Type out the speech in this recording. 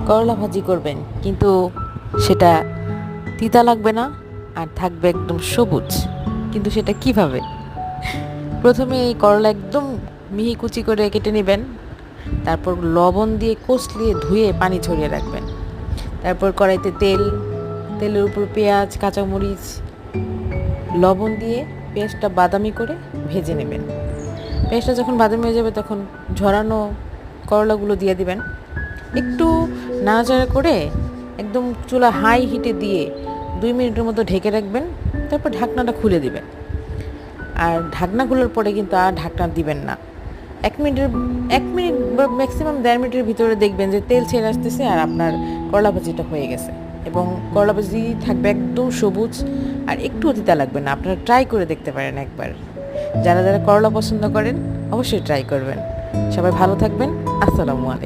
করলা ভাজি করবেন, কিন্তু সেটা তিতা লাগবে না আর থাকবে একদম সবুজ। কিন্তু সেটা কিভাবে? প্রথমে এই করলা একদম মিহি কুচি করে কেটে নেবেন। তারপর লবণ দিয়ে কষলিয়ে ধুয়ে পানি ছড়িয়ে রাখবেন। তারপর কড়াইতে তেলের উপর পেঁয়াজ, কাঁচামরিচ, লবণ দিয়ে পেঁয়াজটা বাদামি করে ভেজে নেবেন। পেঁয়াজটা যখন বাদামি হয়ে যাবে তখন ঝরানো করলাগুলো দিয়ে দিবেন। একটু নাড়াচাড়া করে একদম চুলা হাই হিটে দিয়ে 2 মিনিটের মতো ঢেকে রাখবেন। তারপর ঢাকনাটা খুলে দিবেন। আর ঢাকনা খোলার পরে কিন্তু আর ঢাকনা দিবেন না। 1 মিনিট বা ম্যাক্সিমাম 1.5 মিনিটের ভিতরে দেখবেন যে তেল ছেড়ে আসতেছে আর আপনার করলা ভাজিটা হয়ে গেছে। এবং করলা ভাজি থাকবে একদম সবুজ আর একটু তিতা লাগবে না। আপনারা ট্রাই করে দেখতে পারেন একবার। যারা যারা করলা পছন্দ করেন অবশ্যই ট্রাই করবেন। সবাই ভালো থাকবেন। আসসালামু আলাইকুম।